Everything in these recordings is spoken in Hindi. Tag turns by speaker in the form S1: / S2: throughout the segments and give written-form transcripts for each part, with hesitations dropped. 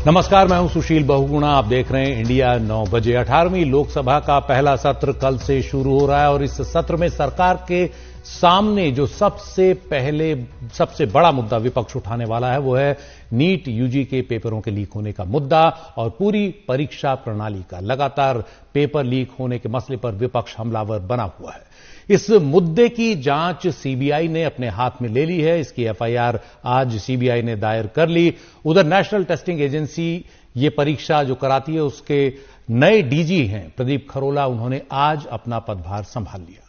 S1: नमस्कार, मैं हूं सुशील बहुगुणा। आप देख रहे हैं इंडिया 9 बजे। 18वीं लोकसभा का पहला सत्र कल से शुरू हो रहा है और इस सत्र में सरकार के सामने जो सबसे बड़ा मुद्दा विपक्ष उठाने वाला है वो है नीट यूजी के पेपरों के लीक होने का मुद्दा और पूरी परीक्षा प्रणाली का। लगातार पेपर लीक होने के मसले पर विपक्ष हमलावर बना हुआ है। इस मुद्दे की जांच सीबीआई ने अपने हाथ में ले ली है। इसकी एफआईआर आज सीबीआई ने दायर कर ली। उधर नेशनल टेस्टिंग एजेंसी ये परीक्षा जो कराती है उसके नए डीजी हैं प्रदीप खरोला। उन्होंने आज अपना पदभार संभाल लिया।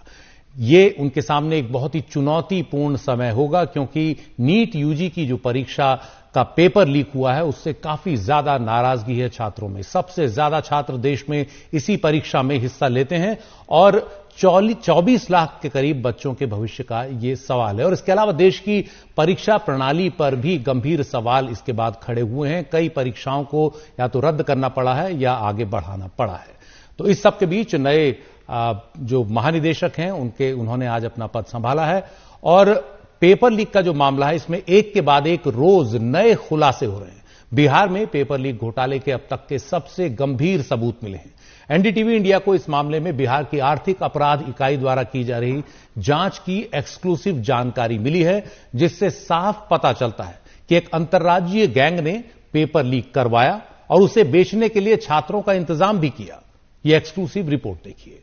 S1: ये उनके सामने एक बहुत ही चुनौतीपूर्ण समय होगा क्योंकि नीट यूजी की जो परीक्षा का पेपर लीक हुआ है उससे काफी ज्यादा नाराजगी है छात्रों में। सबसे ज्यादा छात्र देश में इसी परीक्षा में हिस्सा लेते हैं और 24 लाख के करीब बच्चों के भविष्य का यह सवाल है। और इसके अलावा देश की परीक्षा प्रणाली पर भी गंभीर सवाल इसके बाद खड़े हुए हैं। कई परीक्षाओं को या तो रद्द करना पड़ा है या आगे बढ़ाना पड़ा है। तो इस सब के बीच नए जो महानिदेशक हैं उन्होंने आज अपना पद संभाला है और पेपर लीक का जो मामला है इसमें एक के बाद एक रोज नए खुलासे हो रहे हैं। बिहार में पेपर लीक घोटाले के अब तक के सबसे गंभीर सबूत मिले हैं। एनडीटीवी इंडिया को इस मामले में बिहार की आर्थिक अपराध इकाई द्वारा की जा रही जांच की एक्सक्लूसिव जानकारी मिली है, जिससे साफ पता चलता है कि एक अंतर्राज्यीय गैंग ने पेपर लीक करवाया और उसे बेचने के लिए छात्रों का इंतजाम भी किया। यह एक्सक्लूसिव रिपोर्ट देखिए।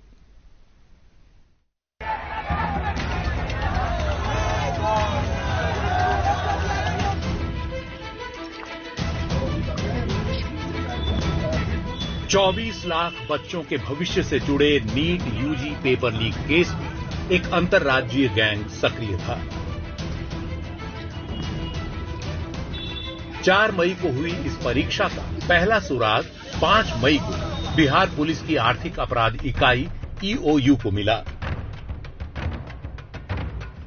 S1: चौबीस लाख बच्चों के भविष्य से जुड़े NEET UG paper leak case में एक अंतर्राज्यीय गैंग सक्रिय था। 4 मई को हुई इस परीक्षा का पहला सुराग 5 मई को बिहार पुलिस की आर्थिक अपराध इकाई ईओयू को मिला।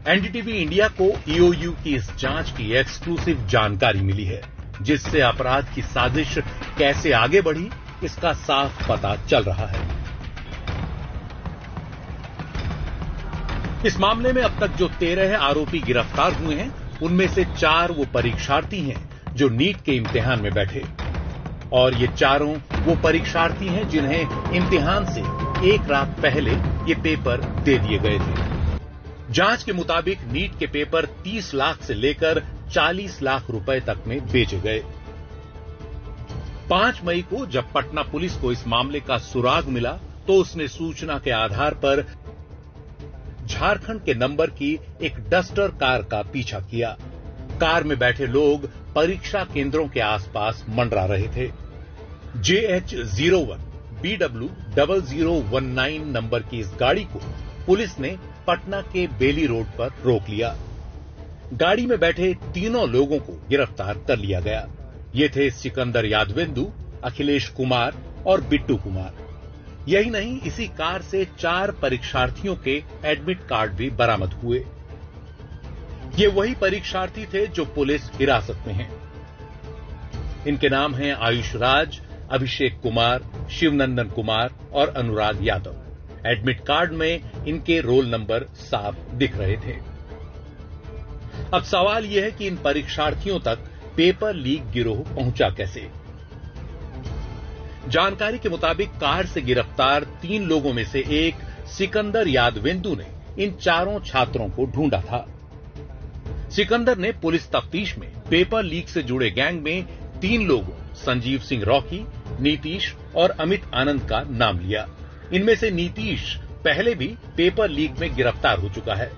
S1: एनडीटीवी इंडिया को ईओयू की इस जांच की एक्सक्लूसिव जानकारी मिली है, जिससे अपराध की साजिश कैसे आगे बढ़ी इसका साफ पता चल रहा है। इस मामले में अब तक जो 13 आरोपी गिरफ्तार हुए हैं उनमें से 4 वो परीक्षार्थी हैं जो नीट के इम्तिहान में बैठे और ये चारों वो परीक्षार्थी हैं जिन्हें इम्तिहान से एक रात पहले ये पेपर दे दिए गए थे। जांच के मुताबिक नीट के पेपर 30 लाख से लेकर 40 लाख रुपए तक में बेचे गए। 5 मई को जब पटना पुलिस को इस मामले का सुराग मिला तो उसने सूचना के आधार पर झारखंड के नंबर की एक डस्टर कार का पीछा किया। कार में बैठे लोग परीक्षा केंद्रों के आसपास मंडरा रहे थे। JH01 BW 0019 नंबर की इस गाड़ी को पुलिस ने पटना के बेली रोड पर रोक लिया। गाड़ी में बैठे तीनों लोगों को गिरफ्तार कर लिया गया। ये थे सिकंदर यादवेंदु, अखिलेश कुमार और बिट्टू कुमार। यही नहीं, इसी कार से 4 परीक्षार्थियों के एडमिट कार्ड भी बरामद हुए। ये वही परीक्षार्थी थे जो पुलिस हिरासत में हैं। इनके नाम हैं आयुष राज, अभिषेक कुमार, शिवनंदन कुमार और अनुराग यादव। एडमिट कार्ड में इनके रोल नंबर साफ दिख रहे थे। अब सवाल यह है कि इन परीक्षार्थियों तक पेपर लीक गिरोह पहुंचा कैसे। जानकारी के मुताबिक कार से गिरफ्तार 3 लोगों में से एक सिकंदर यादवेंदु ने इन चारों छात्रों को ढूंढा था। सिकंदर ने पुलिस तफ्तीश में पेपर लीक से जुड़े गैंग में 3 लोगों संजीव सिंह रॉकी, नीतीश और अमित आनंद का नाम लिया। इनमें से नीतीश पहले भी पेपर लीक में गिरफ्तार हो चुका है।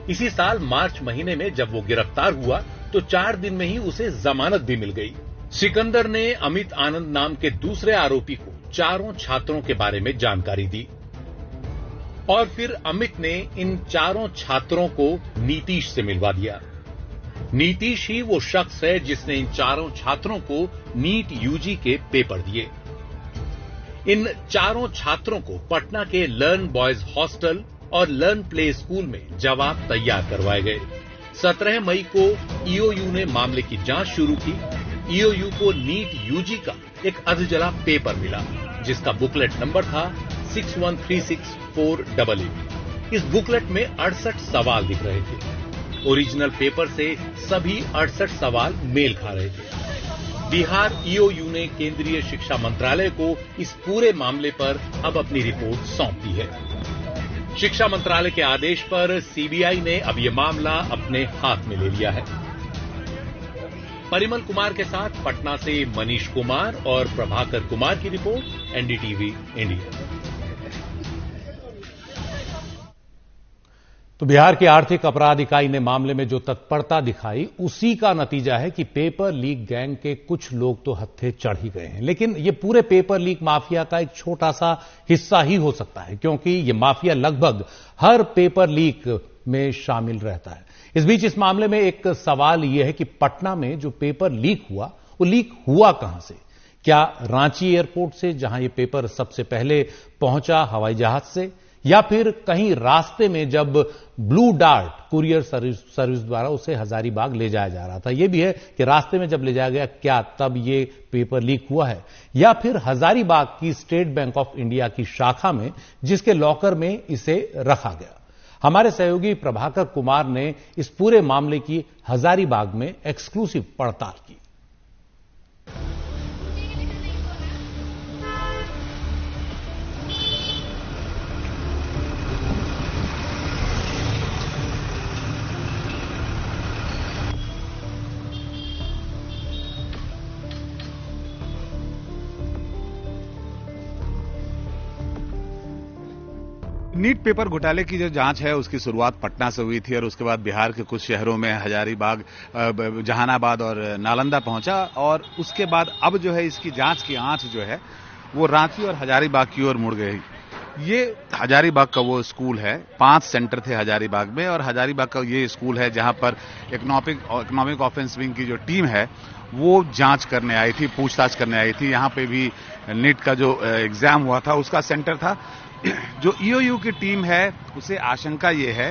S1: इसी साल मार्च महीने में जब वो गिरफ्तार हुआ तो 4 दिन में ही उसे जमानत भी मिल गई। सिकंदर ने अमित आनंद नाम के दूसरे आरोपी को चारों छात्रों के बारे में जानकारी दी और फिर अमित ने इन चारों छात्रों को नीतीश से मिलवा दिया। नीतीश ही वो शख्स है जिसने इन चारों छात्रों को नीट यूजी के पेपर दिए। इन चारों छात्रों को पटना के लर्न बॉयज हॉस्टल और लर्न प्ले स्कूल में जवाब तैयार करवाए गए। 17 मई को ईओयू ने मामले की जांच शुरू की। ईओयू को नीट यूजी का एक अधजला पेपर मिला जिसका बुकलेट नंबर था 6136488। इस बुकलेट में 68 सवाल दिख रहे थे। ओरिजिनल पेपर से सभी 68 सवाल मेल खा रहे थे। बिहार ईओयू ने केंद्रीय शिक्षा मंत्रालय को इस पूरे मामले पर अब अपनी रिपोर्ट सौंप दी है। शिक्षा मंत्रालय के आदेश पर सीबीआई ने अब यह मामला अपने हाथ में ले लिया है। परिमल कुमार के साथ पटना से मनीष कुमार और प्रभाकर कुमार की रिपोर्ट, एनडीटीवी इंडिया। तो बिहार की आर्थिक अपराध इकाई ने मामले में जो तत्परता दिखाई, उसी का नतीजा है कि पेपर लीक गैंग के कुछ लोग तो हत्थे चढ़ ही गए हैं। लेकिन यह पूरे पेपर लीक माफिया का एक छोटा सा हिस्सा ही हो सकता है, क्योंकि यह माफिया लगभग हर पेपर लीक में शामिल रहता है। इस बीच इस मामले में एक सवाल यह है कि पटना में जो पेपर लीक हुआ, वो लीक हुआ कहां से? क्या रांची एयरपोर्ट से, जहां यह पेपर सबसे पहले पहुंचा हवाई जहाज से, या फिर कहीं रास्ते में जब ब्लू डार्ट कुरियर सर्विस द्वारा उसे हजारीबाग ले जाया जा रहा था? यह भी है कि रास्ते में जब ले जाया गया, क्या तब यह पेपर लीक हुआ है, या फिर हजारीबाग की स्टेट बैंक ऑफ इंडिया की शाखा में, जिसके लॉकर में इसे रखा गया? हमारे सहयोगी प्रभाकर कुमार ने इस पूरे मामले की हजारीबाग में एक्सक्लूसिव पड़ताल की।
S2: नीट पेपर घोटाले की जो जांच है उसकी शुरुआत पटना से हुई थी और उसके बाद बिहार के कुछ शहरों में हजारीबाग, जहानाबाद और नालंदा पहुंचा, और उसके बाद अब जो है इसकी जांच की आंच जो है वो रांची और हजारीबाग की ओर मुड़ गई। ये हजारीबाग का वो स्कूल है, 5 सेंटर थे हजारीबाग में, और हजारीबाग का ये स्कूल है जहां पर इकोनॉमिक ऑफेंस विंग की जो टीम है वो जांच करने आई थी, पूछताछ करने आई थी। यहां पे भी नीट का जो एग्जाम हुआ था उसका सेंटर था। जो ईओयू की टीम है उसे आशंका ये है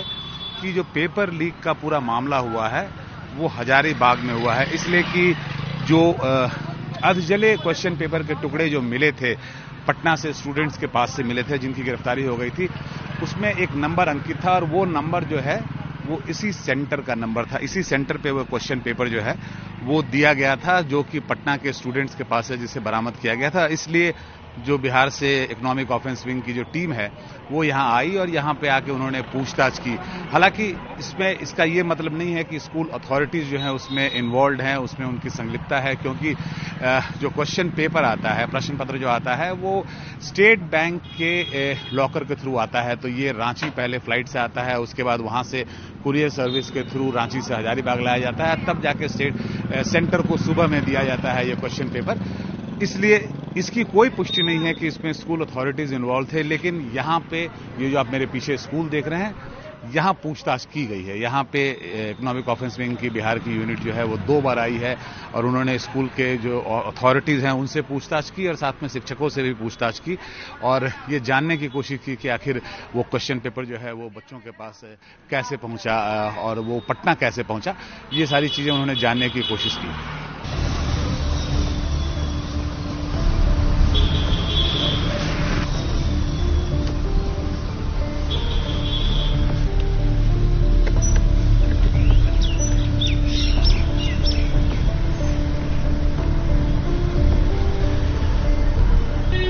S2: कि जो पेपर लीक का पूरा मामला हुआ है वो हजारीबाग में हुआ है, इसलिए कि जो अर्धजले क्वेश्चन पेपर के टुकड़े जो मिले थे पटना से स्टूडेंट्स के पास से मिले थे, जिनकी गिरफ्तारी हो गई थी, उसमें एक नंबर अंकित था और वो नंबर जो है वो इसी सेंटर का नंबर था। इसी सेंटर पे वो क्वेश्चन पेपर जो है वो दिया गया था, जो कि पटना के स्टूडेंट्स के पास है, जिसे बरामद किया गया था। इसलिए जो बिहार से इकोनॉमिक ऑफेंस विंग की जो टीम है वो यहां आई और यहां पे आके उन्होंने पूछताछ की। हालांकि इसका ये मतलब नहीं है कि स्कूल अथॉरिटीज जो है उसमें इन्वॉल्व हैं, उसमें उनकी संलिप्तता है, क्योंकि जो क्वेश्चन पेपर आता है, प्रश्न पत्र जो आता है, वो स्टेट बैंक के लॉकर के थ्रू आता है। तो ये रांची पहले फ्लाइट से आता है, उसके बाद वहां से कुरियर सर्विस के थ्रू रांची से हजारीबाग लाया जाता है, तब जाके स्टेट सेंटर को सुबह में दिया जाता है ये क्वेश्चन पेपर। इसलिए इसकी कोई पुष्टि नहीं है कि इसमें स्कूल अथॉरिटीज इन्वॉल्व थे, लेकिन यहां पे ये जो आप मेरे पीछे स्कूल देख रहे हैं, यहां पूछताछ की गई है। यहां पे इकोनॉमिक ऑफेंस विंग की बिहार की यूनिट जो है वो 2 बार आई है और उन्होंने स्कूल के जो अथॉरिटीज हैं उनसे पूछताछ की और साथ में शिक्षकों से भी पूछताछ की और ये जानने की कोशिश की कि आखिर वो क्वेश्चन पेपर जो है वो बच्चों के पास कैसे पहुंचा और वो पटना कैसे पहुंचा। ये सारी चीजें उन्होंने जानने की कोशिश की।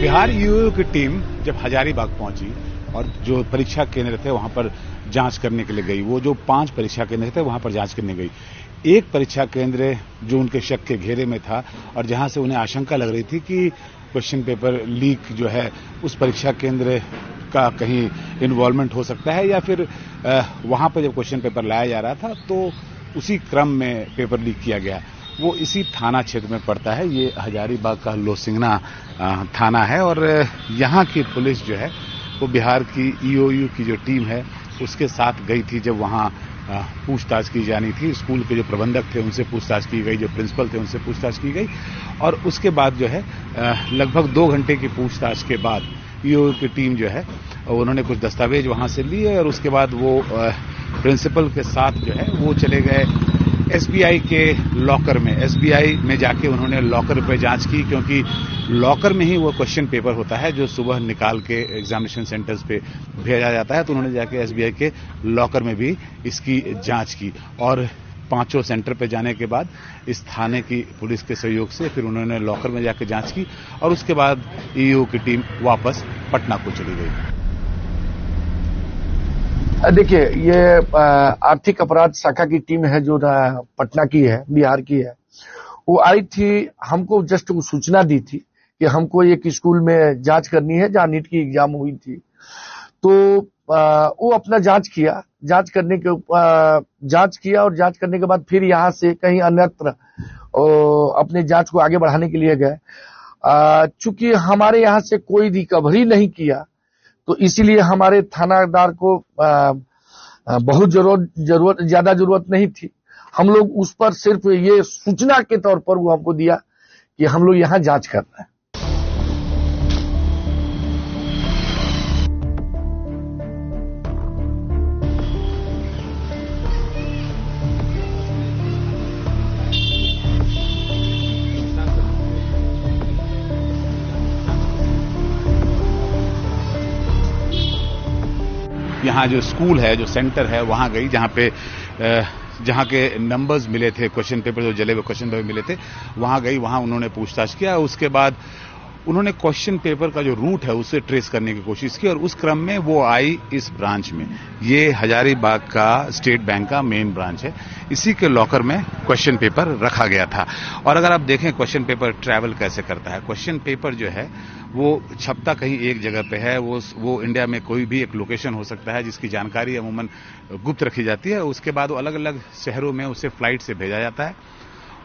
S2: बिहार ईओयू की टीम जब हजारीबाग पहुंची और जो परीक्षा केंद्र थे वहां पर जांच करने के लिए गई, वो जो 5 परीक्षा केंद्र थे वहां पर जांच करने गई। एक परीक्षा केंद्र जो उनके शक के घेरे में था और जहां से उन्हें आशंका लग रही थी कि क्वेश्चन पेपर लीक जो है उस परीक्षा केंद्र का कहीं इन्वॉल्वमेंट हो सकता है, या फिर वहां पर जब क्वेश्चन पेपर लाया जा रहा था तो उसी क्रम में पेपर लीक किया गया। वो इसी थाना क्षेत्र में पड़ता है। ये हजारीबाग का लोसिंगना थाना है और यहाँ की पुलिस जो है वो बिहार की ईओयू की जो टीम है उसके साथ गई थी जब वहाँ पूछताछ की जानी थी। स्कूल के जो प्रबंधक थे उनसे पूछताछ की गई, जो प्रिंसिपल थे उनसे पूछताछ की गई और उसके बाद जो है लगभग 2 घंटे की पूछताछ के बाद ईओयू की टीम जो है उन्होंने कुछ दस्तावेज वहां से लिए और उसके बाद वो प्रिंसिपल के साथ जो है वो चले गए एसबीआई के लॉकर में। एसबीआई में जाके उन्होंने लॉकर पे जांच की, क्योंकि लॉकर में ही वो क्वेश्चन पेपर होता है जो सुबह निकाल के एग्जामिनेशन सेंटर्स पे भेजा जाता है। तो उन्होंने जाके एसबीआई के लॉकर में भी इसकी जांच की और पांचों सेंटर पे जाने के बाद इस थाने की पुलिस के सहयोग से फिर उन्होंने लॉकर में जाकर जांच की और उसके बाद ईओ की टीम वापस पटना को चली गई।
S3: देखिए, ये आर्थिक अपराध शाखा की टीम है जो पटना की है, बिहार की है। वो आई थी, हमको जस्ट सूचना दी थी कि हमको एक स्कूल में जांच करनी है जहां नीट की एग्जाम हुई थी। तो वो अपना जांच किया, जांच करने के बाद फिर यहाँ से कहीं अन्यत्र अपने जांच को आगे बढ़ाने के लिए गए। चूंकि हमारे यहाँ से कोई रिकवरी नहीं किया तो इसीलिए हमारे थानादार को बहुत ज्यादा जरूरत नहीं थी। हम लोग उस पर सिर्फ ये सूचना के तौर पर वो हमको दिया कि हम लोग यहाँ जांच कर रहे हैं।
S2: यहाँ जो स्कूल है, जो सेंटर है, वहां गई जहां के नंबर्स मिले थे, क्वेश्चन पेपर जो जले हुए क्वेश्चन पेपर मिले थे, वहां गई, वहां उन्होंने पूछताछ किया। उसके बाद उन्होंने क्वेश्चन पेपर का जो रूट है उसे ट्रेस करने की कोशिश की और उस क्रम में वो आई इस ब्रांच में। ये हजारीबाग का स्टेट बैंक का मेन ब्रांच है। इसी के लॉकर में क्वेश्चन पेपर रखा गया था। और अगर आप देखें क्वेश्चन पेपर ट्रैवल कैसे करता है, क्वेश्चन पेपर जो है वो छपता कहीं एक जगह पे है, वो इंडिया में कोई भी एक लोकेशन हो सकता है जिसकी जानकारी अमूमन गुप्त रखी जाती है। उसके बाद वो अलग अलग शहरों में उसे फ्लाइट से भेजा जाता है।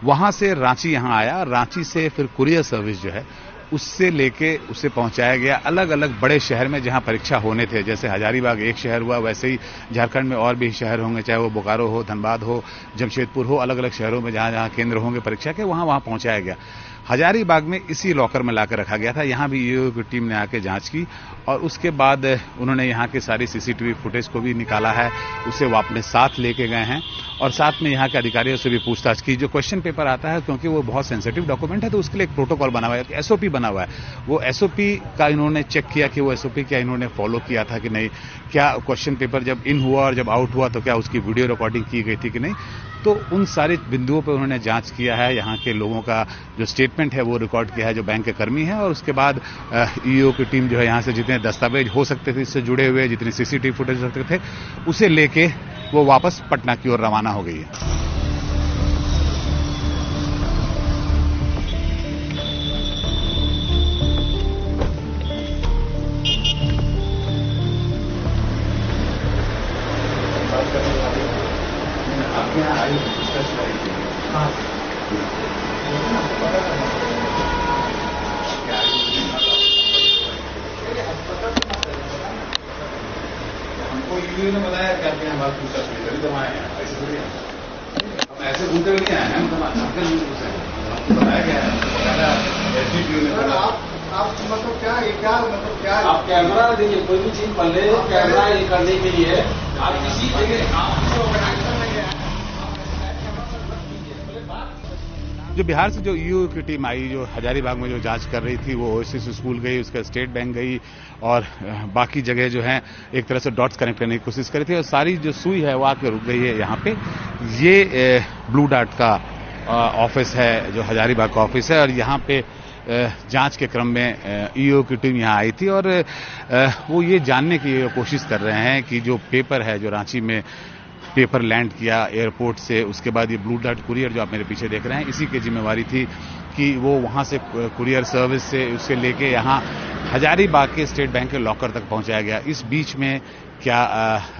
S2: वहां से रांची यहां आया, रांची से फिर कुरियर सर्विस जो है उससे लेके उसे पहुंचाया गया अलग अलग बड़े शहर में जहां परीक्षा होने थे। जैसे हजारीबाग एक शहर हुआ, वैसे ही झारखंड में और भी शहर होंगे, चाहे वो बोकारो हो, धनबाद हो, जमशेदपुर हो, अलग अलग शहरों में जहां जहां केंद्र होंगे परीक्षा के, वहां पहुंचाया गया। हजारीबाग में इसी लॉकर में लाकर रखा गया था। यहां भी ईओ की टीम ने आके जांच की और उसके बाद उन्होंने यहां के सारी सीसीटीवी फुटेज को भी निकाला है, उसे वो अपने साथ लेके गए हैं और साथ में यहां के अधिकारियों से भी पूछताछ की। जो क्वेश्चन पेपर आता है, क्योंकि वो बहुत सेंसिटिव डॉक्यूमेंट है, तो उसके लिए एक प्रोटोकॉल बना हुआ है, एसओपी बना हुआ है। वो एसओपी का इन्होंने चेक किया कि वो एसओपी क्या इन्होंने फॉलो किया था कि नहीं, क्या क्वेश्चन पेपर जब इन हुआ और जब आउट हुआ तो क्या उसकी वीडियो रिकॉर्डिंग की गई थी कि नहीं। तो उन सारे बिंदुओं पर उन्होंने जांच किया है। यहाँ के लोगों का जो स्टेटमेंट है वो रिकॉर्ड किया है, जो बैंक के कर्मी है, और उसके बाद ईओ की टीम जो है यहाँ से जितने दस्तावेज हो सकते थे इससे जुड़े हुए, जितने सीसीटीवी फुटेज हो सकते थे, उसे लेके वो वापस पटना की ओर रवाना हो गई है। हमको यूए ने बताया कि आपके यहाँ बात पूछताछ हुई, तभी तो आए हैं। ऐसे थोड़ी हम ऐसे घूमते हुए नहीं आए हैं, हम तो आपको बताया गया है। आप मतलब क्या आप कैमरा देखिए, कोई भी चीज पल्ले कैमरा ये करने के लिए आप किसी जो बिहार से जो ईओ की टीम आई, जो हजारीबाग में जो जांच कर रही थी, वो ओएसिस स्कूल गई, उसका स्टेट बैंक गई और बाकी जगह जो है एक तरह से डॉट्स कनेक्ट करने की कोशिश करी थी और सारी जो सुई है वो आकर रुक गई है यहाँ पे। ये ब्लू डार्ट का ऑफिस है, जो हजारीबाग का ऑफिस है, और यहाँ पे जांच के क्रम में ईओ की टीम यहाँ आई थी और वो ये जानने की कोशिश कर रहे हैं कि जो पेपर है, जो रांची में पेपर लैंड किया एयरपोर्ट से, उसके बाद ये ब्लू डार्ट कुरियर जो आप मेरे पीछे देख रहे हैं, इसी की जिम्मेवारी थी कि वो वहां से कुरियर सर्विस से उससे लेके यहाँ हजारीबाग के स्टेट बैंक के लॉकर तक पहुंचाया गया। इस बीच में क्या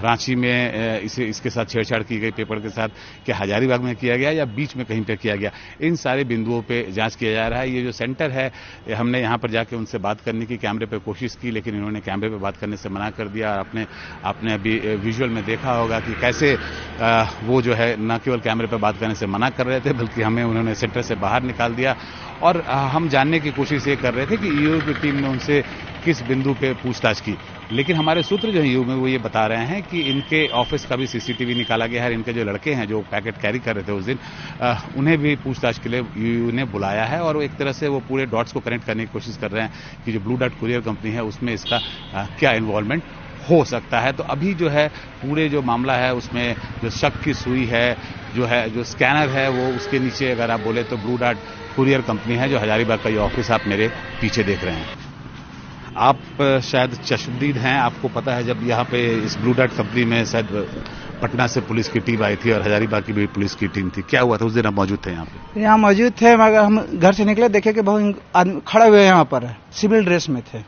S2: रांची में इसके साथ छेड़छाड़ की गई पेपर के साथ, क्या हजारीबाग में किया गया या बीच में कहीं पे किया गया, इन सारे बिंदुओं पे जांच किया जा रहा है। ये जो सेंटर है, हमने यहाँ पर जाके उनसे बात करने की कैमरे पे कोशिश की, लेकिन इन्होंने कैमरे पे बात करने से मना कर दिया। आपने अभी विजुअल में देखा होगा कि कैसे वो जो है न केवल कैमरे पे बात करने से मना कर रहे थे, बल्कि हमें उन्होंने सेंटर से बाहर निकाल दिया। और हम जानने की कोशिश ये कर रहे थे कि ईओ की टीम ने उनसे किस बिंदु पे पूछताछ की, लेकिन हमारे सूत्र जो है ईओ में वो ये बता रहे हैं कि इनके ऑफिस का भी सीसीटीवी निकाला गया है। इनके जो लड़के हैं जो पैकेट कैरी कर रहे थे उस दिन, उन्हें भी पूछताछ के लिए ईओ ने बुलाया है और एक तरह से वो पूरे डॉट्स को कनेक्ट करने की कोशिश कर रहे हैं कि जो ब्लू डार्ट कुरियर कंपनी है उसमें इसका क्या इन्वॉल्वमेंट हो सकता है। तो अभी जो है पूरे जो मामला है उसमें जो शक की सुई है, जो स्कैनर है, वो उसके नीचे अगर आप बोले तो ब्लू डार्ट कुरियर कंपनी है, जो हजारीबाग का ये ऑफिस आप मेरे पीछे देख रहे हैं। आप शायद चश्मदीद हैं, आपको पता है जब यहाँ पे इस ब्लू डार्ट कंपनी में शायद पटना से पुलिस की टीम आई थी और हजारीबाग की भी पुलिस की टीम थी, क्या हुआ था उस दिन आप मौजूद थे यहाँ पे?
S4: यहाँ मौजूद थे, मगर हम घर से निकले, देखे कि बहुत आदमी खड़े हुए यहाँ पर सिविल ड्रेस में थे।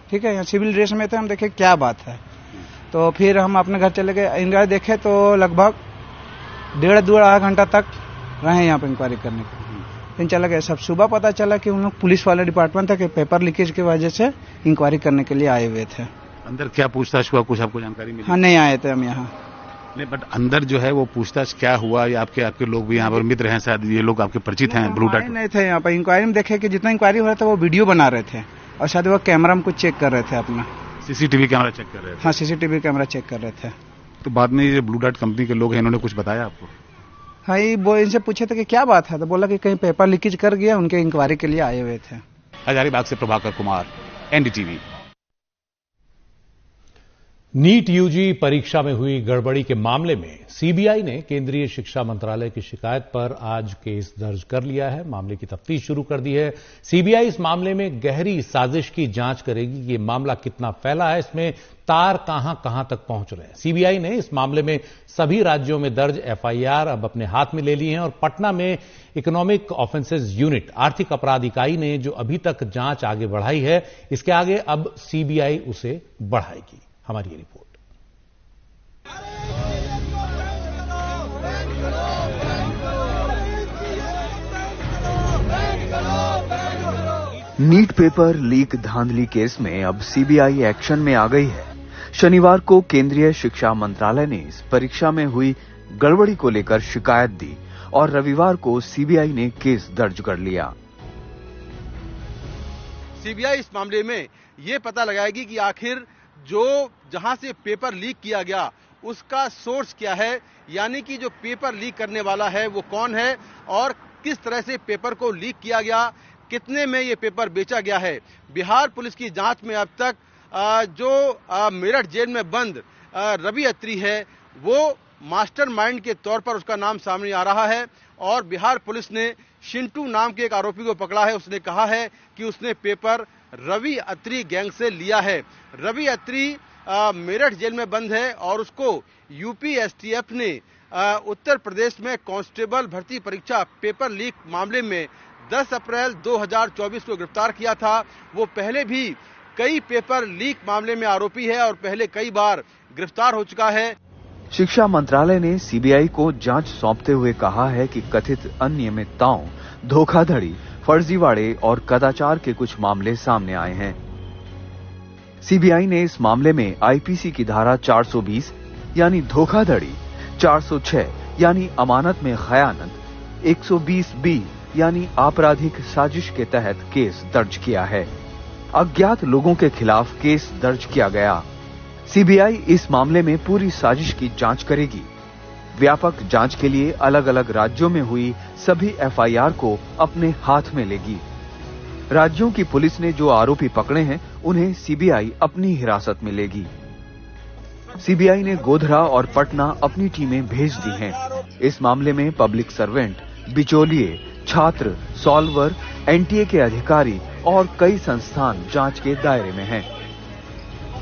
S4: ठीक है, यहाँ सिविल ड्रेस में थे, हम देखे क्या बात है, तो फिर हम अपने घर चले गए। इंक्वायरी देखे तो लगभग 1.5 घंटा तक रहे यहाँ पर इंक्वायरी करने के। फिर चला गया, सब सुबह पता चला कि उन लोग पुलिस वाले डिपार्टमेंट था कि पेपर लीकेज की वजह से इंक्वायरी करने के लिए आए हुए थे।
S2: अंदर क्या पूछताछ हुआ, कुछ आपको जानकारी मिली?
S4: हाँ, नहीं आए थे हम यहाँ।
S2: नहीं, बट अंदर जो है वो पूछताछ क्या हुआ, या आपके लोग भी यहाँ पर मित्र हैं, शायद ये लोग आपके परिचित हैं ब्लू डार्ट?
S4: नहीं थे यहाँ पर। इंक्वायरी में देखे कि जितना इंक्वायरी हो रहा था वो वीडियो बना रहे थे और शायद वो कैमरा में कुछ चेक कर रहे थे, अपना
S2: सीसीटीवी कैमरा चेक कर रहे थे।
S4: हाँ, सीसीटीवी कैमरा चेक कर रहे थे।
S2: तो बाद में ये ब्लू डार्ट कंपनी के लोग हैं, इन्होंने कुछ बताया आपको?
S4: हाँ, वो इनसे पूछे थे कि क्या बात है, तो बोला कि कहीं पेपर लीकेज कर गया, उनके इंक्वायरी के लिए आए हुए थे।
S2: हजारीबाग से Prabhakar Kumar, NDTV.
S1: NEET UG परीक्षा में हुई गड़बड़ी के मामले में सीबीआई ने केंद्रीय शिक्षा मंत्रालय की शिकायत पर आज केस दर्ज कर लिया है। मामले की तफ्तीश शुरू कर दी है। सीबीआई इस मामले में गहरी साजिश की जांच करेगी। ये मामला कितना फैला है, इसमें तार कहां कहां तक पहुंच रहे हैं। सीबीआई ने इस मामले में सभी राज्यों में दर्ज एफआईआर अब अपने हाथ में ले ली हैं और पटना में इकोनॉमिक ऑफेंसेस यूनिट, आर्थिक अपराध इकाई ने जो अभी तक जांच आगे बढ़ाई है, इसके आगे अब सीबीआई उसे बढ़ाएगी। हमारी ये रिपोर्ट।
S5: नीट पेपर लीक धांधली केस में अब सीबीआई एक्शन में आ गई है। शनिवार को केंद्रीय शिक्षा मंत्रालय ने इस परीक्षा में हुई गड़बड़ी को लेकर शिकायत दी और रविवार को सीबीआई ने केस दर्ज कर लिया।
S6: सीबीआई इस मामले में ये पता लगाएगी कि आखिर जहां से पेपर लीक किया गया उसका सोर्स क्या है, यानी कि जो पेपर लीक करने वाला है वो कौन है और किस तरह से पेपर को लीक किया गया, कितने में ये पेपर बेचा गया है। बिहार पुलिस की जांच में अब तक जो मेरठ जेल में बंद रवि अत्री है वो मास्टरमाइंड के तौर पर उसका नाम सामने आ रहा है और बिहार पुलिस ने शिंटू नाम के एक आरोपी को पकड़ा है। उसने कहा है कि उसने पेपर रवि अत्री गैंग से लिया है। रवि अत्री मेरठ जेल में बंद है और उसको यूपी एसटीएफ ने उत्तर प्रदेश में कांस्टेबल भर्ती परीक्षा पेपर लीक मामले में 10 अप्रैल 2024 को गिरफ्तार किया था। वो पहले भी कई पेपर लीक मामले में आरोपी है और पहले कई बार गिरफ्तार हो चुका है।
S5: शिक्षा मंत्रालय ने सीबीआई को जांच सौंपते हुए कहा है कि कथित अनियमितताओं, धोखाधड़ी, फर्जीवाड़े और कदाचार के कुछ मामले सामने आए हैं। सीबीआई ने इस मामले में आईपीसी की धारा 420 यानी धोखाधड़ी, 406 यानी अमानत में खयानत, 120B यानी आपराधिक साजिश के तहत केस दर्ज किया है। अज्ञात लोगों के खिलाफ केस दर्ज किया गया। सीबीआई इस मामले में पूरी साजिश की जांच करेगी। व्यापक जांच के लिए अलग अलग राज्यों में हुई सभी एफआईआर को अपने हाथ में लेगी। राज्यों की पुलिस ने जो आरोपी पकड़े हैं उन्हें सीबीआई अपनी हिरासत में लेगी। सीबीआई ने गोधरा और पटना अपनी टीमें भेज दी हैं। इस मामले में पब्लिक सर्वेंट, बिचौलिए, छात्र, सॉल्वर, एनटीए के अधिकारी और कई संस्थान जांच के दायरे में हैं।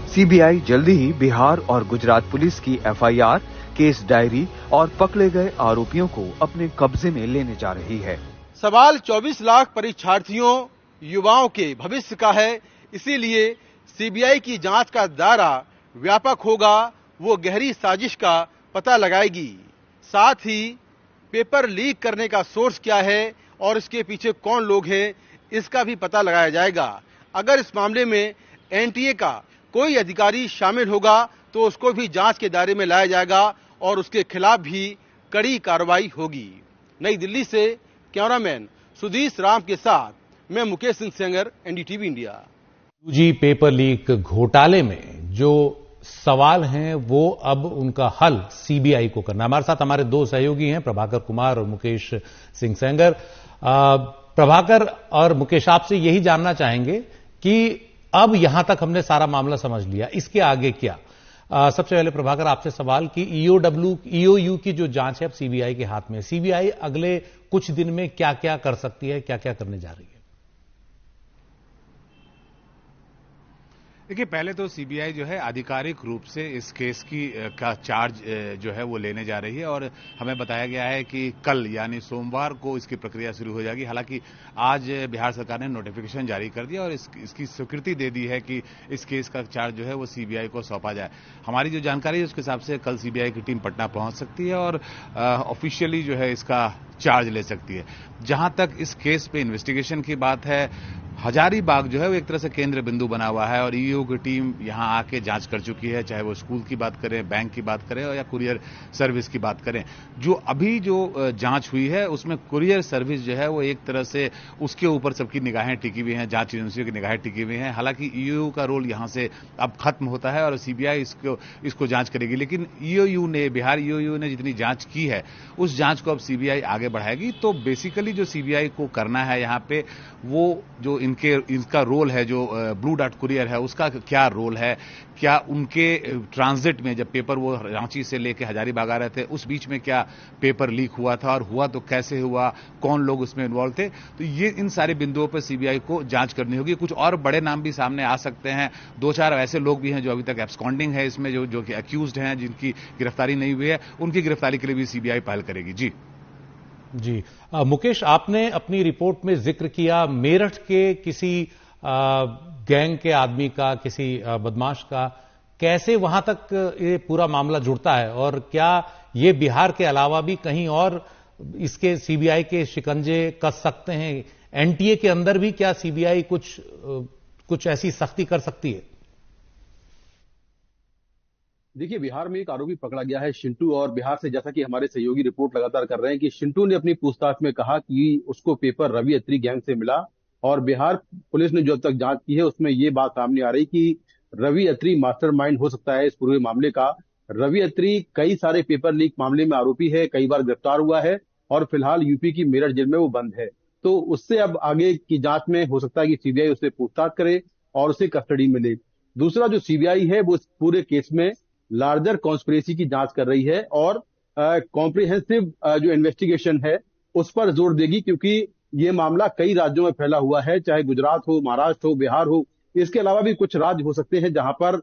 S5: सीबीआई जल्दी ही बिहार और गुजरात पुलिस की एफआईआर, केस डायरी और पकड़े गए आरोपियों को अपने कब्जे में लेने जा रही है।
S6: सवाल 24 लाख परीक्षार्थियों, युवाओं के भविष्य का है, इसीलिए सीबीआई की जांच का दायरा व्यापक होगा। वो गहरी साजिश का पता लगाएगी। साथ ही पेपर लीक करने का सोर्स क्या है और इसके पीछे कौन लोग हैं, इसका भी पता लगाया जाएगा। अगर इस मामले में एनटीए का कोई अधिकारी शामिल होगा तो उसको भी जांच के दायरे में लाया जाएगा और उसके खिलाफ भी कड़ी कार्रवाई होगी। नई दिल्ली से कैमरामैन सुधीश राम के साथ मैं Mukesh Singh Sengar, NDTV India.
S1: UG paper leak घोटाले में जो सवाल हैं वो अब उनका हल सीबीआई को करना। हमारे साथ हमारे दो सहयोगी हैं, प्रभाकर कुमार और मुकेश सिंह सेंगर। प्रभाकर और मुकेश, आपसे यही जानना चाहेंगे कि अब यहां तक हमने सारा मामला समझ लिया, इसके आगे क्या? सबसे पहले प्रभाकर आपसे सवाल कि ईओयू की जो जांच है अब सीबीआई के हाथ में, सीबीआई अगले कुछ दिन में क्या क्या कर सकती है, क्या क्या करने जा रही है?
S2: देखिए, पहले तो सीबीआई जो है आधिकारिक रूप से इस केस का चार्ज जो है वो लेने जा रही है और हमें बताया गया है कि कल यानी सोमवार को इसकी प्रक्रिया शुरू हो जाएगी। हालांकि आज बिहार सरकार ने नोटिफिकेशन जारी कर दिया और इसकी स्वीकृति दे दी है कि इस केस का चार्ज जो है वो सीबीआई को सौंपा जाए। हमारी जो जानकारी है उसके हिसाब से कल सीबीआई की टीम पटना पहुंच सकती है और ऑफिशियली जो है इसका चार्ज ले सकती है। जहां तक इस केस पे इन्वेस्टिगेशन की बात है, हजारीबाग जो है वो एक तरह से केंद्र बिंदु बना हुआ है और ईओ की टीम यहां आके जांच कर चुकी है, चाहे वो स्कूल की बात करें, बैंक की बात करें या कुरियर सर्विस की बात करें। जो अभी जो जांच हुई है उसमें कुरियर सर्विस जो है वो एक तरह से उसके ऊपर सबकी निगाहें टिकी हुई हैं, जांच एजेंसियों की निगाहें टिकी हुई हैं। हालांकि ईओ का रोल यहां से अब खत्म होता है और सीबीआई इसको जांच करेगी, लेकिन बिहार ईओयू ने जितनी जांच की है उस जांच को अब सीबीआई आगे बढ़ाएगी। तो बेसिकली जो सीबीआई को करना है यहां पे, वो जो इनका रोल है, जो ब्लू डार्ट कुरियर है उसका क्या रोल है, क्या उनके ट्रांजिट में जब पेपर वो रांची से लेके हजारीबाग आ रहे थे उस बीच में क्या पेपर लीक हुआ था और हुआ तो कैसे हुआ, कौन लोग उसमें इन्वॉल्व थे, तो ये इन सारे बिंदुओं पर सीबीआई को जांच करनी होगी। कुछ और बड़े नाम भी सामने आ सकते हैं, 2-4 ऐसे लोग भी हैं जो अभी तक एब्सकॉन्डिंग है इसमें, जो कि अक्यूज्ड हैं, जिनकी गिरफ्तारी नहीं हुई है, उनकी गिरफ्तारी के लिए भी सीबीआई पहल करेगी।
S1: जी मुकेश, आपने अपनी रिपोर्ट में जिक्र किया मेरठ के किसी गैंग के आदमी का, किसी बदमाश का, कैसे वहां तक ये पूरा मामला जुड़ता है और क्या ये बिहार के अलावा भी कहीं और इसके सीबीआई के शिकंजे कस सकते हैं? एनटीए के अंदर भी क्या सीबीआई कुछ ऐसी सख्ती कर सकती है?
S7: देखिए, बिहार में एक आरोपी पकड़ा गया है शिंटू, और बिहार से जैसा कि हमारे सहयोगी रिपोर्ट लगातार कर रहे हैं कि शिंटू ने अपनी पूछताछ में कहा कि उसको पेपर रवि अत्री गैंग से मिला और बिहार पुलिस ने जो अब तक जांच की है उसमें ये बात सामने आ रही कि रवि अत्री मास्टरमाइंड हो सकता है इस पूरे मामले का। रवि अत्री कई सारे पेपर लीक मामले में आरोपी है, कई बार गिरफ्तार हुआ है और फिलहाल यूपी की मेरठ जेल में वो बंद है। तो उससे अब आगे की जांच में हो सकता है कि सीबीआई उससे पूछताछ करे और उसे कस्टडी में ले। दूसरा, जो सीबीआई है वो इस पूरे केस में लार्जर कॉन्स्पिरेसी की जांच कर रही है और कॉम्प्रिहेंसिव जो इन्वेस्टिगेशन है उस पर जोर देगी, क्योंकि ये मामला कई राज्यों में फैला हुआ है, चाहे गुजरात हो, महाराष्ट्र हो, बिहार हो, इसके अलावा भी कुछ राज्य हो सकते हैं जहां पर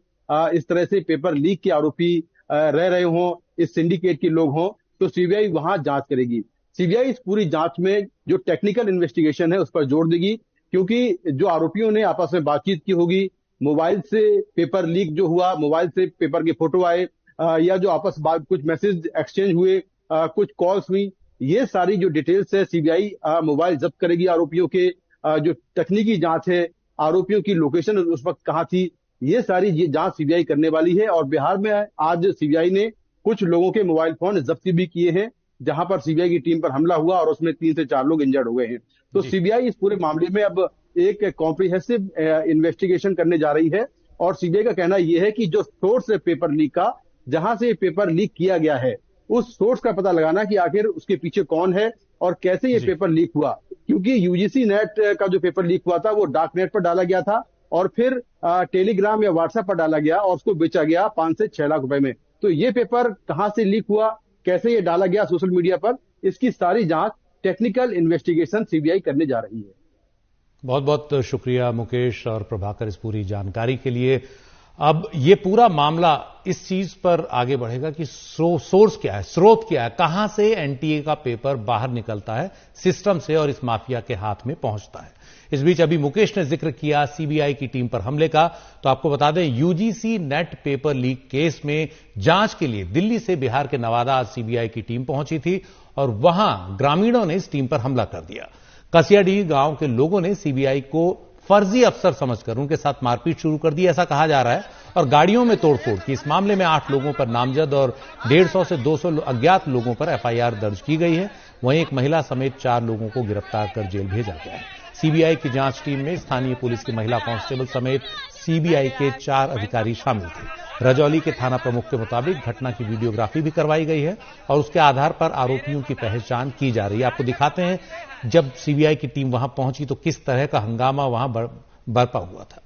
S7: इस तरह से पेपर लीक के आरोपी रह रहे हों, इस सिंडिकेट के लोग हों, तो सीबीआई वहां जांच करेगी। सीबीआई इस पूरी जांच में जो टेक्निकल इन्वेस्टिगेशन है उस पर जोर देगी, क्योंकि जो आरोपियों ने आपस में बातचीत की होगी, मोबाइल से पेपर लीक जो हुआ, मोबाइल से पेपर के फोटो आए या जो आपस में कुछ मैसेज एक्सचेंज हुए, कुछ कॉल्स हुई, ये सारी जो डिटेल्स है सीबीआई मोबाइल जब्त करेगी आरोपियों के। जो तकनीकी जांच है, आरोपियों की लोकेशन उस वक्त कहाँ थी, ये सारी ये जांच सीबीआई करने वाली है। और बिहार में आज सीबीआई ने कुछ लोगों के मोबाइल फोन जब्ती भी किए हैं जहां पर सीबीआई की टीम पर हमला हुआ और उसमें 3 से 4 लोग इंजर्ड हुए हैं। तो सीबीआई इस पूरे मामले में अब एक कॉम्प्रिहेंसिव इन्वेस्टिगेशन करने जा रही है और सीबीआई का कहना यह है कि जो सोर्स है पेपर लीक का, जहां से पेपर लीक किया गया है, उस सोर्स का पता लगाना कि आखिर उसके पीछे कौन है और कैसे ये पेपर लीक हुआ। क्योंकि यूजीसी नेट का जो पेपर लीक हुआ था वो डार्क नेट पर डाला गया था और फिर टेलीग्राम या व्हाट्सएप पर डाला गया और उसको बेचा गया 5 से 6 लाख रुपए में। तो ये पेपर कहां से लीक हुआ, कैसे ये डाला गया सोशल मीडिया पर, इसकी सारी जांच टेक्निकल इन्वेस्टिगेशन सीबीआई करने जा रही है।
S1: बहुत बहुत शुक्रिया मुकेश और प्रभाकर इस पूरी जानकारी के लिए। अब ये पूरा मामला इस चीज पर आगे बढ़ेगा कि सोर्स क्या है, स्रोत क्या है, कहां से एनटीए का पेपर बाहर निकलता है सिस्टम से और इस माफिया के हाथ में पहुंचता है। इस बीच अभी मुकेश ने जिक्र किया सीबीआई की टीम पर हमले का, तो आपको बता दें UGC net paper leak case में जांच के लिए दिल्ली से बिहार के नवादा सीबीआई की टीम पहुंची थी और वहां ग्रामीणों ने इस टीम पर हमला कर दिया। कसियाडीह गांव के लोगों ने सीबीआई को फर्जी अफसर समझकर उनके साथ मारपीट शुरू कर दी, ऐसा कहा जा रहा है, और गाड़ियों में तोड़फोड़ की। इस मामले में 8 लोगों पर नामजद और 150 से 200 अज्ञात लोगों पर एफआईआर दर्ज की गई है। वहीं एक महिला समेत 4 लोगों को गिरफ्तार कर जेल भेजा गया है। सीबीआई की जांच टीम में स्थानीय पुलिस की महिला कांस्टेबल समेत सीबीआई के 4 अधिकारी शामिल थे। रजौली के थाना प्रमुख के मुताबिक घटना की वीडियोग्राफी भी करवाई गई है और उसके आधार पर आरोपियों की पहचान की जा रही है। आपको दिखाते हैं जब सीबीआई की टीम वहां पहुंची तो किस तरह का हंगामा वहां बरपा हुआ था।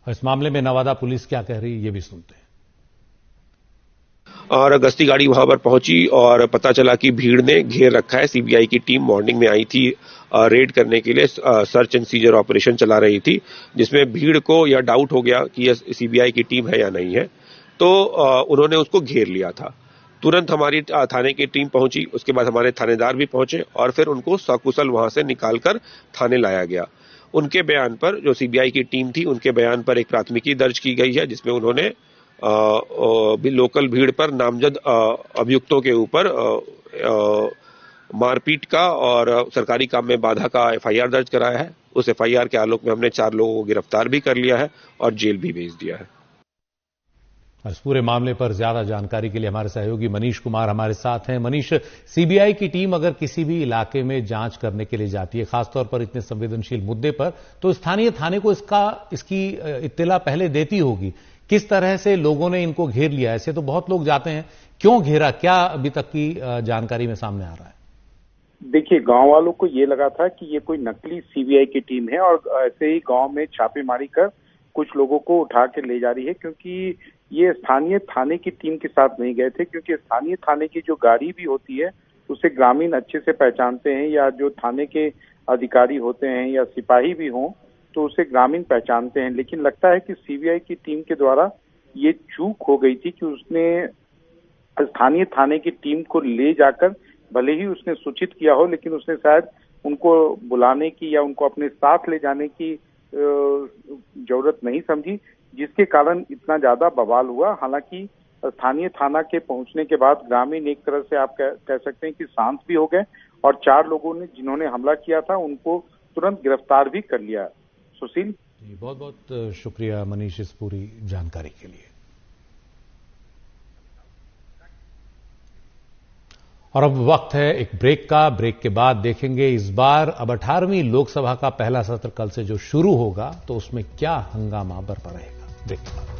S1: इस मामले में नवादा पुलिस क्या कह रही है, ये भी सुनते हैं।
S8: और गश्ती गाड़ी वहां पर पहुंची और पता चला कि भीड़ ने घेर रखा है। सीबीआई की टीम मॉर्निंग में आई थी रेड करने के लिए, सर्च एंड सीजर ऑपरेशन चला रही थी, जिसमें भीड़ को यह डाउट हो गया कि यह सीबीआई की टीम है या नहीं है, तो उन्होंने उसको घेर लिया था। तुरंत हमारी थाने की टीम पहुंची, उसके बाद हमारे थानेदार भी पहुंचे और फिर उनको सकुशल वहां से निकालकर थाने लाया गया। उनके बयान पर, जो सीबीआई की टीम थी, उनके बयान पर एक प्राथमिकी दर्ज की गई है, जिसमें उन्होंने लोकल भीड़ पर नामजद अभियुक्तों के ऊपर मारपीट का और सरकारी काम में बाधा का एफआईआर दर्ज कराया है। उस एफआईआर के आलोक में हमने 4 लोगों को गिरफ्तार भी कर लिया है और जेल भी भेज दिया है।
S1: इस पूरे मामले पर ज्यादा जानकारी के लिए हमारे सहयोगी मनीष कुमार हमारे साथ हैं। मनीष, सीबीआई की टीम अगर किसी भी इलाके में जांच करने के लिए जाती है, खासतौर पर इतने संवेदनशील मुद्दे पर, तो स्थानीय थाने को इसकी इत्तला पहले देती होगी। किस तरह से लोगों ने इनको घेर लिया? ऐसे तो बहुत लोग जाते हैं, क्यों घेरा, क्या अभी तक की जानकारी में सामने आ रहा है?
S9: देखिए, गांव वालों को ये लगा था कि ये कोई नकली सीबीआई की टीम है और ऐसे ही गांव में छापेमारी कर कुछ लोगों को उठा के ले जा रही है, क्योंकि ये स्थानीय थाने की टीम के साथ नहीं गए थे। क्योंकि स्थानीय थाने की जो गाड़ी भी होती है उसे ग्रामीण अच्छे से पहचानते हैं, या जो थाने के अधिकारी होते हैं या सिपाही भी हों तो उसे ग्रामीण पहचानते हैं। लेकिन लगता है कि सीबीआई की टीम के द्वारा ये चूक हो गई थी कि उसने स्थानीय थाने की टीम को ले जाकर, भले ही उसने सूचित किया हो, लेकिन उसने शायद उनको बुलाने की या उनको अपने साथ ले जाने की जरूरत नहीं समझी, जिसके कारण इतना ज्यादा बवाल हुआ। हालांकि स्थानीय थाना के पहुंचने के बाद ग्रामीण एक तरह से आप कह सकते हैं कि शांत भी हो गए और 4 लोगों ने जिन्होंने हमला किया था उनको तुरंत गिरफ्तार भी कर लिया। सुशील,
S1: बहुत बहुत शुक्रिया मनीष इस पूरी जानकारी के लिए। और अब वक्त है एक ब्रेक का। ब्रेक के बाद देखेंगे इस बार अब 18वीं लोकसभा का पहला सत्र कल से जो शुरू होगा तो उसमें क्या हंगामा बरपा रहेगा। ब्रेक के बाद।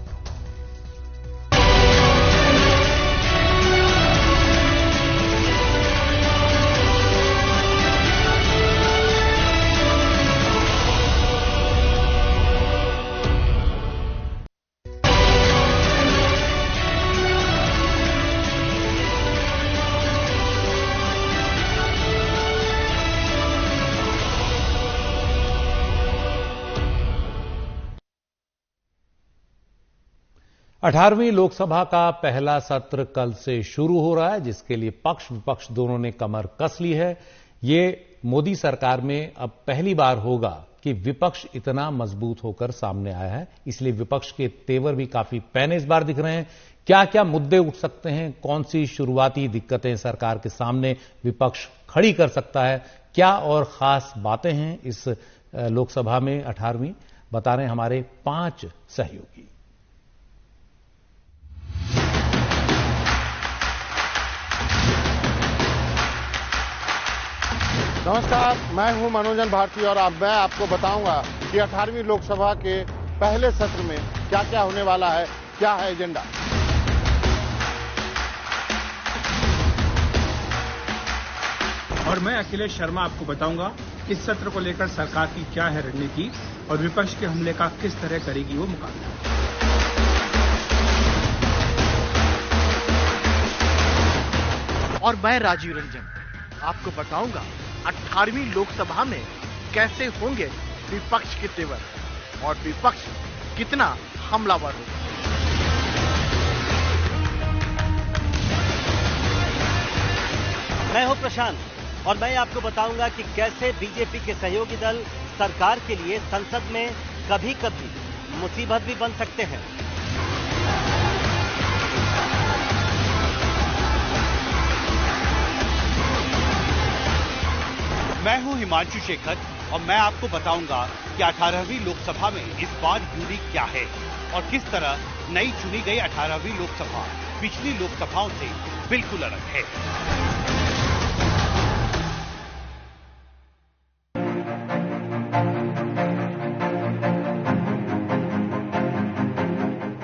S1: अठारहवीं लोकसभा का पहला सत्र कल से शुरू हो रहा है, जिसके लिए पक्ष विपक्ष दोनों ने कमर कस ली है। ये मोदी सरकार में अब पहली बार होगा कि विपक्ष इतना मजबूत होकर सामने आया है, इसलिए विपक्ष के तेवर भी काफी पैने इस बार दिख रहे हैं। क्या क्या मुद्दे उठ सकते हैं, कौन सी शुरुआती दिक्कतें सरकार के सामने विपक्ष खड़ी कर सकता है, क्या और खास बातें हैं इस लोकसभा में 18वीं, बता रहे हैं हमारे 5 सहयोगी।
S10: नमस्कार, मैं हूं मनोजन भारती और अब मैं आपको बताऊंगा कि 18वीं लोकसभा के पहले सत्र में क्या क्या होने वाला है, क्या है एजेंडा।
S11: और मैं अखिलेश शर्मा आपको बताऊंगा इस सत्र को लेकर सरकार की क्या है रणनीति और विपक्ष के हमले का किस तरह करेगी वो मुकाबला।
S12: और मैं राजीव रंजन आपको बताऊंगा 18वीं लोकसभा में कैसे होंगे विपक्ष के तेवर और विपक्ष कितना हमलावर होगा।
S13: मैं हूं प्रशांत और मैं आपको बताऊंगा कि कैसे बीजेपी के सहयोगी दल सरकार के लिए संसद में कभी कभी मुसीबत भी बन सकते हैं। मैं हूं हिमांशु शेखर और मैं आपको बताऊंगा कि 18वीं लोकसभा में इस बार यूनिक क्या है और किस तरह नई चुनी गई 18वीं लोकसभा पिछली लोकसभाओं से बिल्कुल अलग है।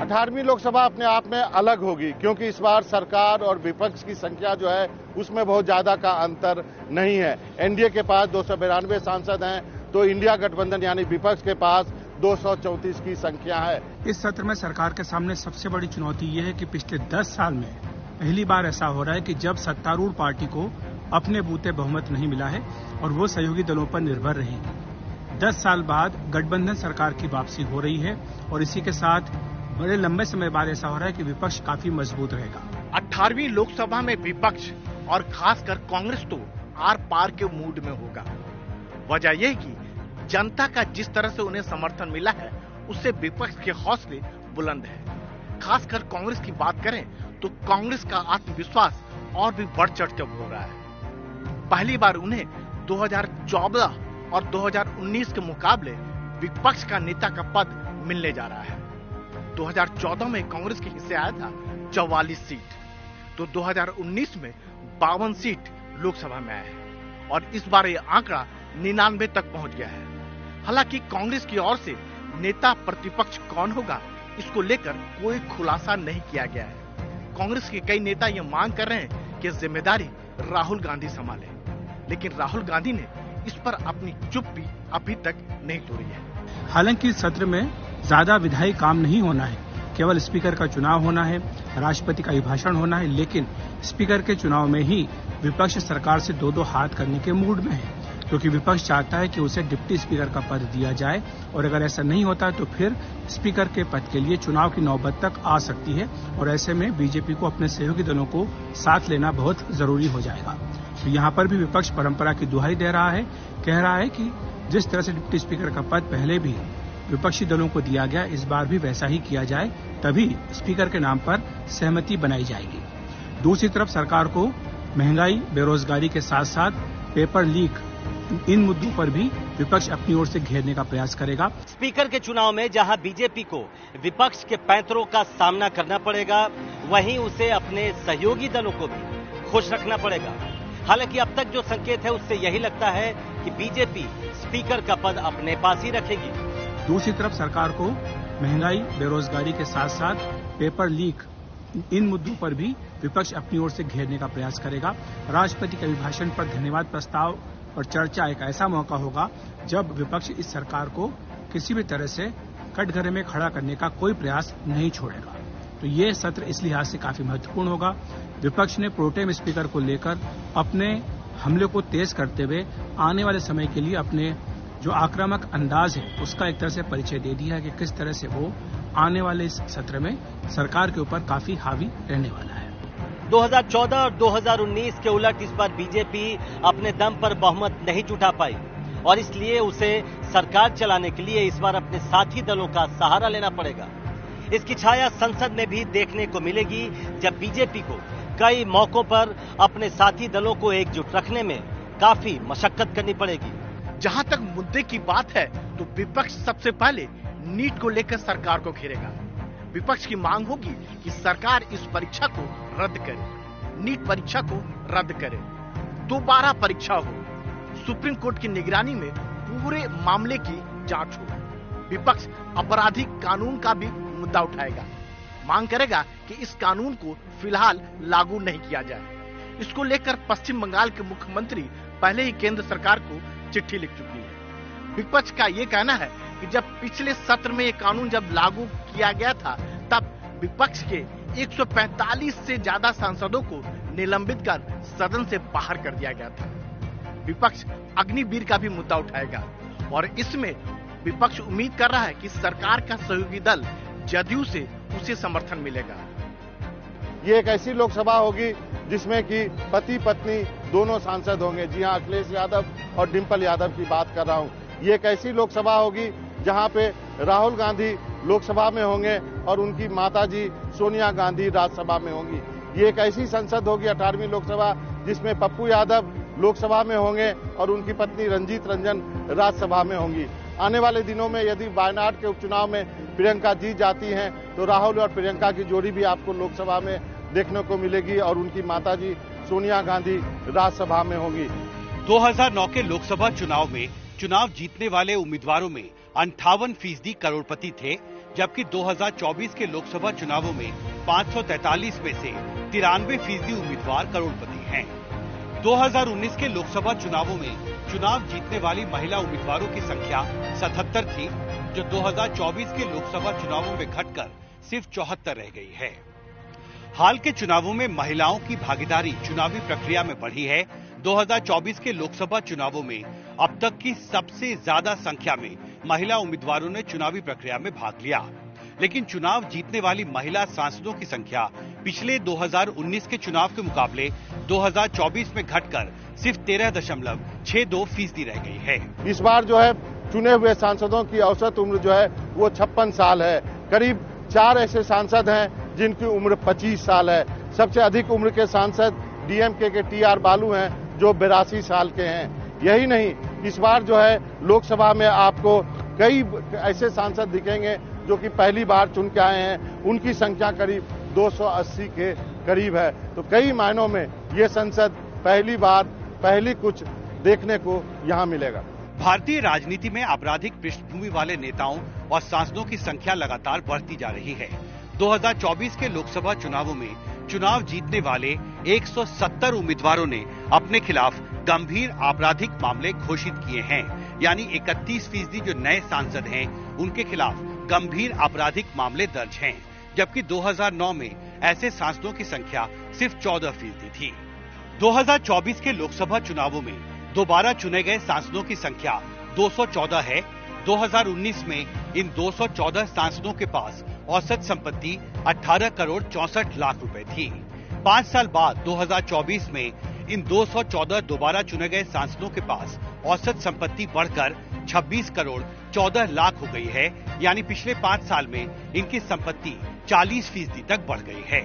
S10: 18वीं लोकसभा अपने आप में अलग होगी क्योंकि इस बार सरकार और विपक्ष की संख्या जो है उसमें बहुत ज्यादा का अंतर नहीं है। एनडीए के पास 292 सांसद हैं तो इंडिया गठबंधन यानी विपक्ष के पास 234 की संख्या है।
S11: इस सत्र में सरकार के सामने सबसे बड़ी चुनौती ये है कि पिछले 10 साल में पहली बार ऐसा हो रहा है कि जब सत्तारूढ़ पार्टी को अपने बूते बहुमत नहीं मिला है और वो सहयोगी दलों पर निर्भर रहेगी। 10 साल बाद गठबंधन सरकार की वापसी हो रही है और इसी के साथ बड़े लंबे समय बाद ऐसा हो रहा है कि विपक्ष काफी मजबूत रहेगा।
S12: 18वीं लोकसभा में विपक्ष और खासकर कांग्रेस तो आर पार के मूड में होगा। वजह यह कि जनता का जिस तरह से उन्हें समर्थन मिला है उससे विपक्ष के हौसले बुलंद है। खासकर कांग्रेस की बात करें तो कांग्रेस का आत्मविश्वास और भी बढ़ चढ़ हो रहा है। पहली बार उन्हें 2014 और 2019 के मुकाबले विपक्ष का नेता का पद मिलने जा रहा है। 2014 में कांग्रेस के हिस्से आया था 44 सीट, तो 2019 में 52 सीट लोकसभा में आया है और इस बार यह आंकड़ा 99 तक पहुंच गया है। हालांकि कांग्रेस की ओर से नेता प्रतिपक्ष कौन होगा इसको लेकर कोई खुलासा नहीं किया गया है। कांग्रेस के कई नेता यह मांग कर रहे हैं कि जिम्मेदारी राहुल गांधी संभाले, लेकिन राहुल गांधी ने इस पर अपनी चुप्पी अभी तक नहीं तोड़ी है।
S11: हालांकि सत्र में ज्यादा विधायी काम नहीं होना है, केवल स्पीकर का चुनाव होना है, राष्ट्रपति का अभिभाषण होना है, लेकिन स्पीकर के चुनाव में ही विपक्ष सरकार से दो हाथ करने के मूड में है, क्योंकि विपक्ष चाहता है कि उसे डिप्टी स्पीकर का पद दिया जाए और अगर ऐसा नहीं होता तो फिर स्पीकर के पद के लिए चुनाव की नौबत तक आ सकती है और ऐसे में बीजेपी को अपने सहयोगी दलों को साथ लेना बहुत जरूरी हो जाएगा। तो यहाँ पर भी विपक्ष परंपरा की दुहाई दे रहा है, कह रहा है कि जिस तरह से डिप्टी स्पीकर का पद पहले भी विपक्षी दलों को दिया गया, इस बार भी वैसा ही किया जाए, तभी स्पीकर के नाम पर सहमति बनाई जाएगी। दूसरी तरफ सरकार को महंगाई, बेरोजगारी के साथ साथ पेपर लीक, इन मुद्दों पर भी विपक्ष अपनी ओर से घेरने का प्रयास करेगा।
S13: स्पीकर के चुनाव में जहां बीजेपी को विपक्ष के पैंतरों का सामना करना पड़ेगा, वहीं उसे अपने सहयोगी दलों को भी खुश रखना पड़ेगा। हालांकि अब तक जो संकेत है उससे यही लगता है कि बीजेपी स्पीकर का पद अपने पास ही रखेगी।
S11: दूसरी तरफ सरकार को महंगाई, बेरोजगारी के साथ साथ पेपर लीक, इन मुद्दों पर भी विपक्ष अपनी ओर से घेरने का प्रयास करेगा। राष्ट्रपति के अभिभाषण पर धन्यवाद प्रस्ताव और चर्चा एक ऐसा मौका होगा जब विपक्ष इस सरकार को किसी भी तरह से कटघरे में खड़ा करने का कोई प्रयास नहीं छोड़ेगा। तो ये सत्र इस लिहाज से काफी महत्वपूर्ण होगा। विपक्ष ने प्रोटेम स्पीकर को लेकर अपने हमले को तेज करते हुए आने वाले समय के लिए अपने जो आक्रामक अंदाज है उसका एक तरह से परिचय दे दिया है कि किस तरह से वो आने वाले इस सत्र में सरकार के ऊपर काफी हावी रहने वाला है।
S13: 2014 और 2019 के उलट इस बार बीजेपी अपने दम पर बहुमत नहीं जुटा पाई और इसलिए उसे सरकार चलाने के लिए इस बार अपने साथी दलों का सहारा लेना पड़ेगा। इसकी छाया संसद में भी देखने को मिलेगी, जब बीजेपी को कई मौकों पर अपने साथी दलों को एकजुट रखने में काफी मशक्कत करनी पड़ेगी।
S12: जहां तक मुद्दे की बात है तो विपक्ष सबसे पहले नीट को लेकर सरकार को घेरेगा। विपक्ष की मांग होगी कि सरकार इस परीक्षा को रद्द करे, नीट परीक्षा को रद्द करे, दोबारा परीक्षा हो, सुप्रीम कोर्ट की निगरानी में पूरे मामले की जांच हो। विपक्ष आपराधिक कानून का भी मुद्दा उठाएगा, मांग करेगा कि इस कानून को फिलहाल लागू नहीं किया जाए। इसको लेकर पश्चिम बंगाल के मुख्यमंत्री पहले ही केंद्र सरकार को चिट्ठी लिख चुकी है। विपक्ष का ये कहना है कि जब पिछले सत्र में ये कानून जब लागू किया गया था तब विपक्ष के 145 से ज्यादा सांसदों को निलंबित कर सदन से बाहर कर दिया गया था। विपक्ष अग्निवीर का भी मुद्दा उठाएगा और इसमें विपक्ष उम्मीद कर रहा है कि सरकार का सहयोगी दल जदयू से उसे समर्थन मिलेगा।
S10: ये एक ऐसी लोकसभा होगी जिसमें कि पति पत्नी दोनों सांसद होंगे। जी हां, अखिलेश यादव और डिंपल यादव की बात कर रहा हूं। ये एक ऐसी लोकसभा होगी जहां पे राहुल गांधी लोकसभा में होंगे और उनकी माताजी सोनिया गांधी राज्यसभा में होंगी। ये एक ऐसी संसद होगी 18वीं लोकसभा जिसमें पप्पू यादव लोकसभा में होंगे और उनकी पत्नी रंजीत रंजन राज्यसभा में होंगी। आने वाले दिनों में यदि वायनाड के उपचुनाव में प्रियंका जीत जाती हैं तो राहुल और प्रियंका की जोड़ी भी आपको लोकसभा में देखने को मिलेगी और उनकी माताजी सोनिया गांधी राज्यसभा में होंगी।
S14: 2009 के लोकसभा चुनाव में चुनाव जीतने वाले उम्मीदवारों में 58% करोड़पति थे, जबकि 2024 के लोकसभा चुनावों में 543 में से 93% उम्मीदवार करोड़पति हैं। 2019 के लोकसभा चुनावों में चुनाव जीतने वाली महिला उम्मीदवारों की संख्या 77 थी, जो 2024 के लोकसभा चुनावों में घटकर सिर्फ 74 रह गई है। हाल के चुनावों में महिलाओं की भागीदारी चुनावी प्रक्रिया में बढ़ी है। 2024 के लोकसभा चुनावों में अब तक की सबसे ज्यादा संख्या में महिला उम्मीदवारों ने चुनावी प्रक्रिया में भाग लिया, लेकिन चुनाव जीतने वाली महिला सांसदों की संख्या पिछले 2019 के चुनाव के मुकाबले 2024 में घटकर सिर्फ 13.62% रह गई है।
S10: इस बार जो है चुने हुए सांसदों की औसत उम्र जो है वो 56 साल है। करीब 4 ऐसे सांसद हैं जिनकी उम्र 25 साल है। सबसे अधिक उम्र के सांसद डीएमके के टीआर बालू हैं जो 82 साल के हैं। यही नहीं, इस बार जो है लोकसभा में आपको कई ऐसे सांसद दिखेंगे जो कि पहली बार चुन के आए हैं। उनकी संख्या करीब 280 के करीब है। तो कई मायनों में ये संसद पहली बार पहली कुछ देखने को यहाँ मिलेगा।
S14: भारतीय राजनीति में आपराधिक पृष्ठभूमि वाले नेताओं और सांसदों की संख्या लगातार बढ़ती जा रही है। 2024 के लोकसभा चुनावों में चुनाव जीतने वाले 170 उम्मीदवारों ने अपने खिलाफ गंभीर आपराधिक मामले घोषित किए हैं, यानी 31% जो नए सांसद हैं उनके खिलाफ गंभीर आपराधिक मामले दर्ज हैं, जबकि 2009 में ऐसे सांसदों की संख्या सिर्फ 14% थी। 2024 के लोकसभा चुनावों में दोबारा चुने गए सांसदों की संख्या 214 है। 2019 में इन 214 सांसदों के पास औसत संपत्ति 18 करोड़ 64 लाख रुपए थी। 5 साल बाद 2024 में इन 214 दोबारा चुने गए सांसदों के पास औसत संपत्ति बढ़कर 26 करोड़ 14 लाख हो गई है, यानी पिछले 5 साल में इनकी संपत्ति 40% तक बढ़ गई है।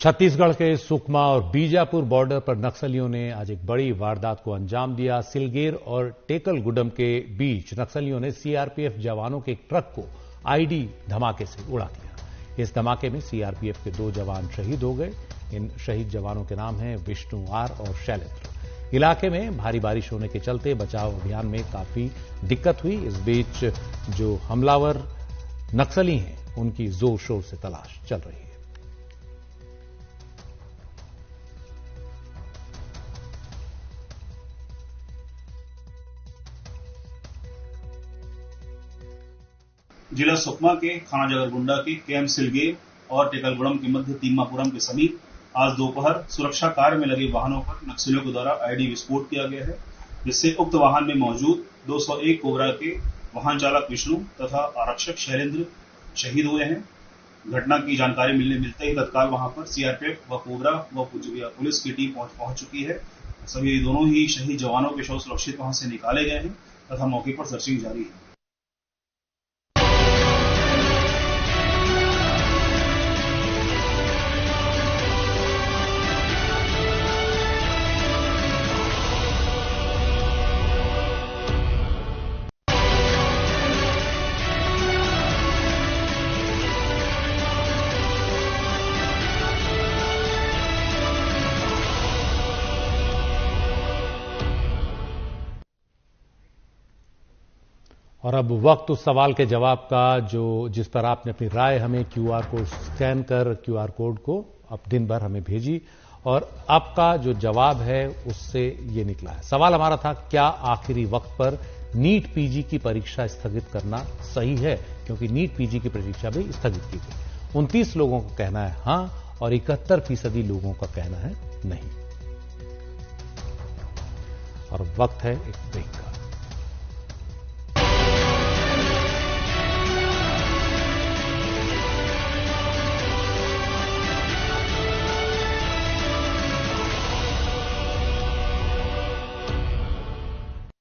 S1: छत्तीसगढ़ के सुकमा और बीजापुर बॉर्डर पर नक्सलियों ने आज एक बड़ी वारदात को अंजाम दिया। सिलगेर और टेकलगुडम के बीच नक्सलियों ने सीआरपीएफ जवानों के एक ट्रक को आईडी धमाके से उड़ा दिया। इस धमाके में सीआरपीएफ के 2 जवान शहीद हो गए। इन शहीद जवानों के नाम हैं विष्णु आर और शैलेंद्र। इलाके में भारी बारिश होने के चलते बचाव अभियान में काफी दिक्कत हुई। इस बीच जो हमलावर नक्सली हैं उनकी जोर शोर से तलाश चल रही है।
S15: जिला सुकमा के थाना जगरगुंडा के कैंप सिलगेर और टेकलगुडम के मध्य तीमापुरम के समीप आज दोपहर सुरक्षा कार्य में लगे वाहनों पर नक्सलियों के द्वारा आईडी विस्फोट किया गया है, जिससे उक्त वाहन में मौजूद 201 कोबरा के वाहन चालक विष्णु तथा आरक्षक शैलेंद्र शहीद हुए हैं। घटना की जानकारी मिलते ही तत्काल वहां पर सीआरपीएफ व कोबरा व पुलिस की टीम पहुंच चुकी है। सभी दोनों ही शहीद जवानों के शव सुरक्षित वहां से निकाले गए हैं तथा मौके पर सर्चिंग जारी है।
S1: और अब वक्त उस सवाल के जवाब का जिस पर आपने अपनी राय हमें क्यूआर कोड स्कैन कर क्यूआर कोड को अब दिन भर हमें भेजी और आपका जो जवाब है उससे ये निकला है। सवाल हमारा था, क्या आखिरी वक्त पर नीट पीजी की परीक्षा स्थगित करना सही है, क्योंकि नीट पीजी की परीक्षा भी स्थगित की गई। 29 लोगों का कहना है हां और 71% लोगों का कहना है नहीं। और वक्त है एक ब्रेक।